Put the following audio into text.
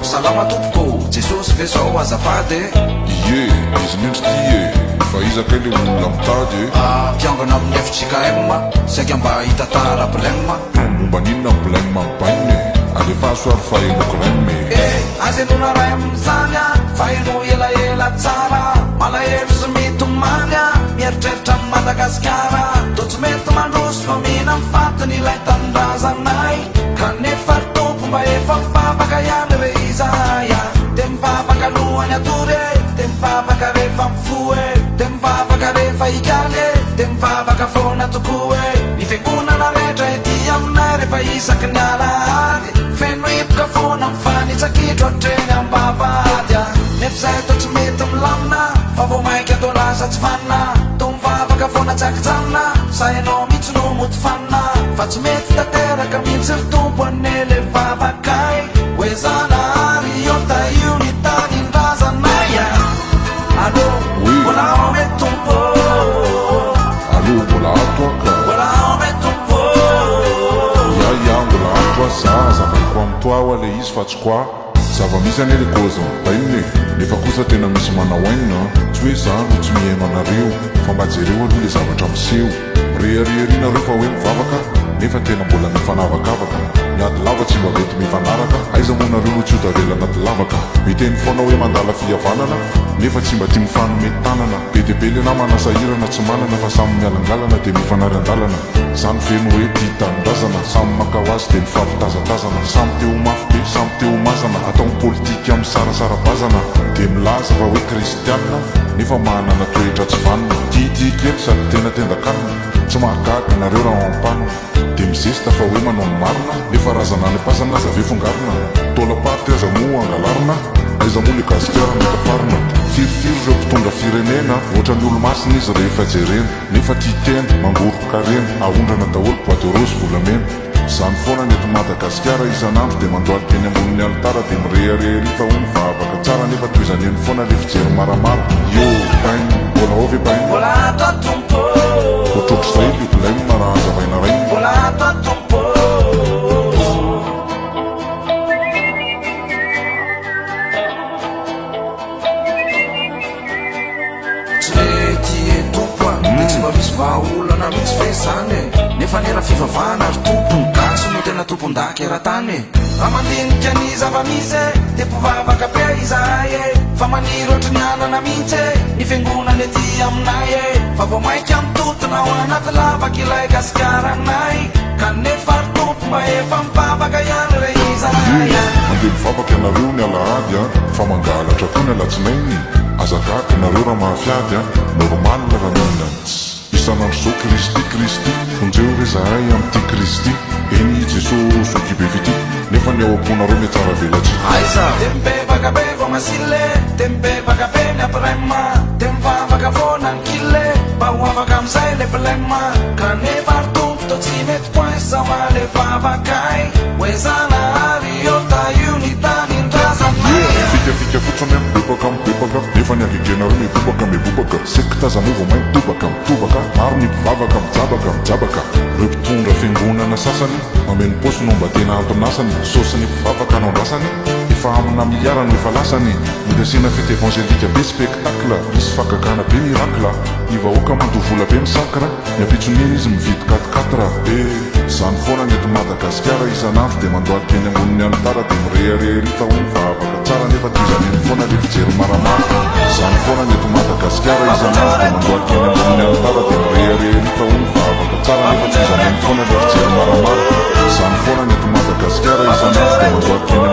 salama tompoko jesosy ve zao azafady Ie, izy mendry ty fa izaka le olona mitady mpiangana amin'ny efitsika emma saika mba hitatara blema momba ninona blème mambainy alefa soary fa enokraime azy enona ray amin'izany a fa eno elaela tsara malahelo sy mitomany a mieritreritra amin'ny madagasikara to tsy mety mandroso fa mihina amin'ny fatiny ilay tanindrazanay kanefa tompo mba efa mivavaka ihany re izaya de mivavaka lohany atory de mivavaka rehefa mifoe de mivavaka rehefa ikaly de mivavaka foana tokoe ny fiangonana rehetra ety aminay rehefa isaky ny alahady feno ipoka foana mifanitsakitro atreny ambavady a nefa zay to tsy mety milamina fa vo mainky atao lasa tsy fanina to mivavaka foana tsakijanona sa ianao mihitsy no moty fanina fa tsy mety tateraka mihitsy ry tompo anele vavakay hoe zanahary iota io ny tanindrazanay a allo mbola ao me tompo allo mbola ato aka mbola ao me tompo ia mbola ato a za zavaiko amin'ny toao ale izy fa tsy koa zava-misy ane le koza bainne nefa kosa tena misy manao aina tsy hoe za no tsy mihaino anareo fa mba jereo aloha le zavatra miseho rehariarina fa hoe mivavaka nefa tena mbola mifanavakavaka miady lava tsy mba mety mifanaraka aiza monareo no tsy hotavela anaty lavaka miteny foana hoe mandala fihavanana nefa tsy mba ty mifanome tanana be de be le na manasahirana tsy manana fa samy mialangalana de mifanary andalana zany feno hoe ty tanindrazana samy makahoazy de mifampitazatazana samy teo mafy be samy teo masana atao politika amin'ny sarasarabazana de milaza fa hoe kristianina nefa manana toetra tsy vanina tiatikely sady tena tendakanina tsy mahagaga nareo raha ampanina de mizesta fa hoe manao ny marina nefa razana any pasana za ve fongarina tolapaty aza mo angalarina aiza mo le gasikara metafarina firifiry reo mpitondra firenena ohatra ny olo-masina izy rehefa jerena nefa tia tena mangorokarena ahondrana daholo boite rose volamena zany foana ny eto madagasikara isanandro de mandoaly teny ambonin'ny alitara de mireharery fa ho mivavaka tsara nefa toizaneny foana le fijery maramara yo bainy mbola ovy bainy mbola ato tompo otrotro zay le blème raha azavaina rainy mbola ato tompo tsy mety e tompo a de tsy mba misy vahaolana mihitsy fe zany nefa nera fivavahana ry tompo gasy no tena tompon-daky era-tany raha mandinika ny zava-misy de mpivavaka be izahay fa maniry ohatry ny anana mihitsy ny fiangonana ety aminay fa vo mainky amin'ny totona ao anaty lavaka ilay gasikaranay kanefa ry tompo mba efa mivavaka ihany re izahay mandeha mivavaka ianareo ny alahady a fa mangalatra koa ny alatsinainy azakaka nareo raha mahafiady a normal raha mihinantsy isanandro zao kristy fonjeo re zahay am'ty kristy eny jesosy okibe vity nefa ny ao am-ponareo metsara velatsy aiza de mibebaka be vo masile de mibebaka be ny aprema de mivavaka foana ny kille mba ho afaka am'izay le blema kanefa ry tompo to tsy mety poin sama le vavakay hoe zanahary iota io ny tanindrazanay fikafika fotsiny a mibebaka nefa ny agegenareo mibobaka sekitazamoa vo mainy mitobaka maro ny mpivavaka mijabaka reo mpitondra fiangonana sasany mameno posy no mba tena antonasany sosiny mpivavaka anaondrasany efa amina miliarany efa lasany midasina fety evangelika be spectacle misy fakakana be miracle ny vahoaka mandovola be misakra ny apitsoneny izy mividy 4 zany foana ny eto madagasikara isanandro de mandoaly teny amboniny alitara de mireharery fa ho mivavaka tsara nefa toizaneny foana le fijery maramara zany foana ny eto madagasikara isanandro de mandoaly teny amboniny alitara de mireharery fa ho mivavaka tsara nefa toizaneny foana le fijery maramara zany foana ny eto madagasikara isanandro de mandoaly teny